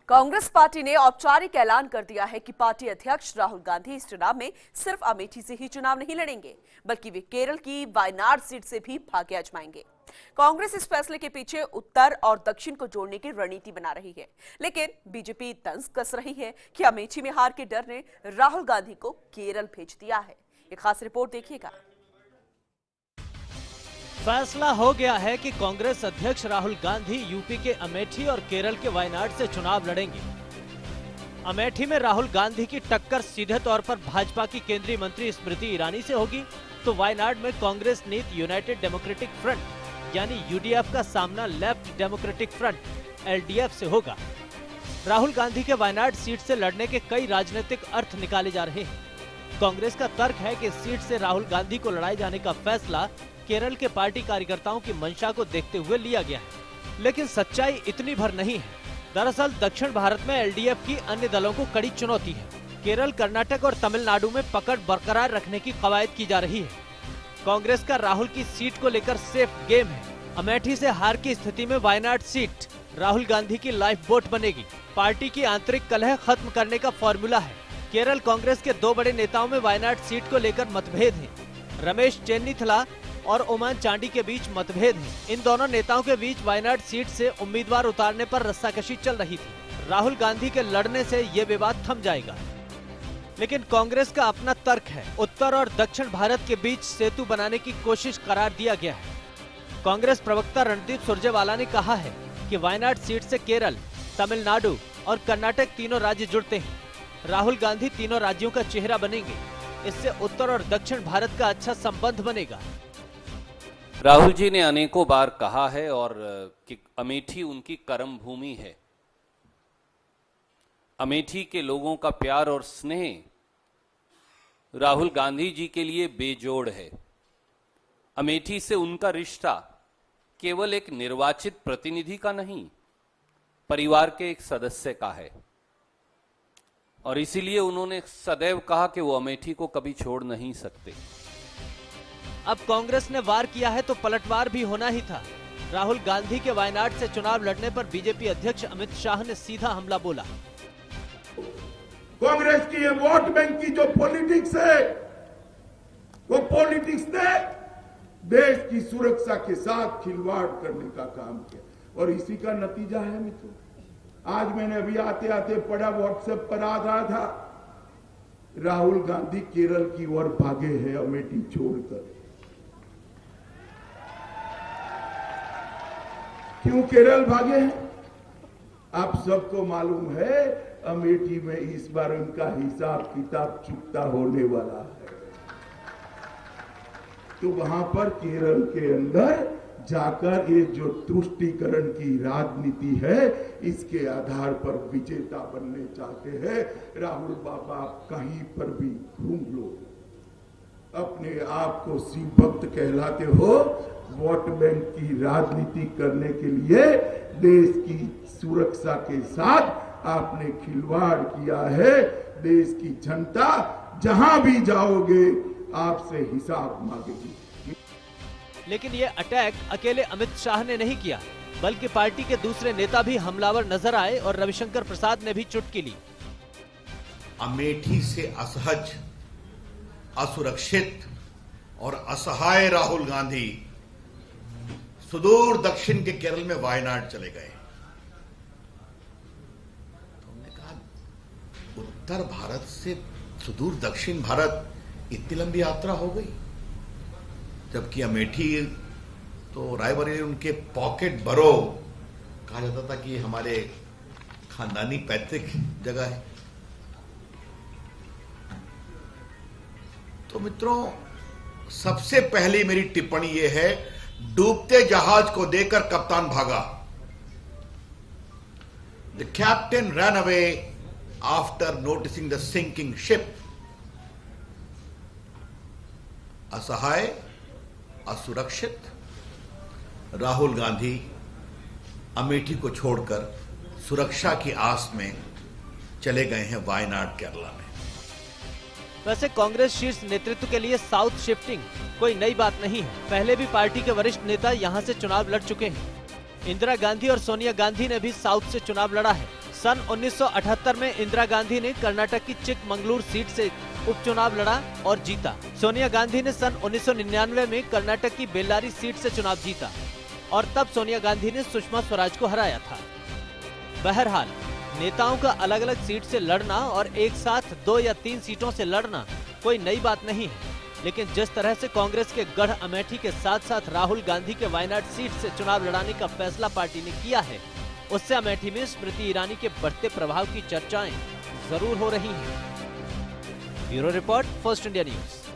Congress party ने औपचारिक ऐलान कर दिया है कि पार्टी अध्यक्ष राहुल गांधी इस चुनाव में सिर्फ अमेठी से ही चुनाव नहीं लड़ेंगे, बल्कि वे केरल की वायनाड सीट से भी भाग्य आजमाएंगे। कांग्रेस इस फैसले के पीछे उत्तर और दक्षिण को जोड़ने की रणनीति बना रही है, लेकिन बीजेपी तंज कस रही है कि अमेठी में हार के डर ने राहुल गांधी को केरल भेज दिया है। एक खास रिपोर्ट देखिएगा। फैसला हो गया है कि कांग्रेस अध्यक्ष राहुल गांधी यूपी के अमेठी और केरल के वायनाड से चुनाव लड़ेंगे। अमेठी में राहुल गांधी की टक्कर सीधे तौर पर भाजपा की केंद्रीय मंत्री स्मृति ईरानी से होगी, तो वायनाड में कांग्रेस नीति यूनाइटेड डेमोक्रेटिक फ्रंट यानी यूडीएफ का सामना लेफ्ट डेमोक्रेटिक फ्रंट एलडीएफ से होगा। राहुल गांधी के वायनाड सीट से लड़ने के कई राजनीतिक अर्थ निकाले जा रहे हैं। कांग्रेस का तर्क है कि सीट से राहुल गांधी को लड़ाए जाने का फैसला केरल के पार्टी कार्यकर्ताओं की मंशा को देखते हुए लिया गया है, लेकिन सच्चाई इतनी भर नहीं है। दरअसल दक्षिण भारत में एलडीएफ की अन्य दलों को कड़ी चुनौती है। केरल, कर्नाटक और तमिलनाडु में पकड़ बरकरार रखने की कवायद की जा रही है। कांग्रेस का राहुल की सीट को लेकर सेफ गेम है। अमेठी से हार की स्थिति में वायनाड सीट राहुल गांधी की लाइफ बोट बनेगी। पार्टी की आंतरिक कलह खत्म करने का फॉर्मूला है। केरल कांग्रेस के दो बड़े नेताओं में वायनाड सीट को लेकर मतभेद है। रमेश चेन्नीथला और ओमान चांडी के बीच मतभेद है। इन दोनों नेताओं के बीच वायनाड सीट से उम्मीदवार उतारने पर रस्साकशी चल रही थी। राहुल गांधी के लड़ने से ये विवाद थम जाएगा, लेकिन कांग्रेस का अपना तर्क है। उत्तर और दक्षिण भारत के बीच सेतु बनाने की कोशिश करार दिया गया है। कांग्रेस प्रवक्ता रणदीप सुरजेवाला ने कहा है कि वायनाड सीट से केरल, तमिलनाडु और कर्नाटक तीनों राज्य जुड़ते हैं। राहुल गांधी तीनों राज्यों का चेहरा बनेंगे। इससे उत्तर और दक्षिण भारत का अच्छा संबंध बनेगा। राहुल जी ने अनेकों बार कहा है और कि अमेठी उनकी कर्म भूमि है। अमेठी के लोगों का प्यार और स्नेह राहुल गांधी जी के लिए बेजोड़ है। अमेठी से उनका रिश्ता केवल एक निर्वाचित प्रतिनिधि का नहीं, परिवार के एक सदस्य का है, और इसीलिए उन्होंने सदैव कहा कि वो अमेठी को कभी छोड़ नहीं सकते। अब कांग्रेस ने वार किया है तो पलटवार भी होना ही था। राहुल गांधी के वायनाड से चुनाव लड़ने पर बीजेपी अध्यक्ष अमित शाह ने सीधा हमला बोला। कांग्रेस की ये वोट बैंक की जो पॉलिटिक्स है, वो पॉलिटिक्स ने देश की सुरक्षा के साथ खिलवाड़ करने का काम किया, और इसी का नतीजा है मित्रों। आज मैंने अभी आते आते पढ़ा, व्हाट्सएप पर आ रहा था, राहुल गांधी केरल की ओर भागे हैं अमेठी छोड़कर। क्यों केरल भागे हैं? आप सबको मालूम है, अमेठी में इस बार उनका हिसाब किताब चुकता होने वाला है, तो वहां पर केरल के अंदर जाकर ये जो तुष्टीकरण की राजनीति है, इसके आधार पर विजेता बनने चाहते हैं। राहुल बाबा, आप कहीं पर भी घूम लो, अपने आप को शिव भक्त कहलाते हो, वोट बैंक की राजनीति करने के लिए देश की सुरक्षा के साथ आपने खिलवाड़ किया है। देश की जनता जहां भी जाओगे आपसे हिसाब मांगेगी। लेकिन ये अटैक अकेले अमित शाह ने नहीं किया, बल्कि पार्टी के दूसरे नेता भी हमलावर नजर आए और रविशंकर प्रसाद ने भी चुटकी ली। अमेठी से असहज, असुरक्षित और असहाय राहुल गांधी सुदूर दक्षिण के केरल में वायनाड चले गए। तो हमने कहा, उत्तर भारत से सुदूर दक्षिण भारत इतनी लंबी यात्रा हो गई, जबकि अमेठी तो रायबरेली उनके पॉकेट बरो कहा जाता था कि ये हमारे खानदानी पैतृक जगह है। तो मित्रों, सबसे पहली मेरी टिप्पणी यह है, डूबते जहाज को देखकर कप्तान भागा। The captain ran away after noticing the sinking ship. असहाय, असुरक्षित राहुल गांधी अमेठी को छोड़कर सुरक्षा की आस में चले गए हैं वायनाड केरला में। वैसे कांग्रेस शीर्ष नेतृत्व के लिए साउथ शिफ्टिंग कोई नई बात नहीं है। पहले भी पार्टी के वरिष्ठ नेता यहां से चुनाव लड़ चुके हैं। इंदिरा गांधी और सोनिया गांधी ने भी साउथ से चुनाव लड़ा है। सन 1978 में इंदिरा गांधी ने कर्नाटक की चिकमंगलुरु सीट से उपचुनाव लड़ा और जीता। सोनिया गांधी ने सन 1999 में कर्नाटक की बेल्लारी सीट से चुनाव जीता और तब सोनिया गांधी ने सुषमा स्वराज को हराया था। बहरहाल नेताओं का अलग अलग सीट से लड़ना और एक साथ 2 या 3 सीटों से लड़ना कोई नई बात नहीं है, लेकिन जिस तरह से कांग्रेस के गढ़ अमेठी के साथ साथ राहुल गांधी के वायनाड सीट से चुनाव लड़ाने का फैसला पार्टी ने किया है, उससे अमेठी में स्मृति ईरानी के बढ़ते प्रभाव की चर्चाएं जरूर हो रही हैं। Bureau report, first India news.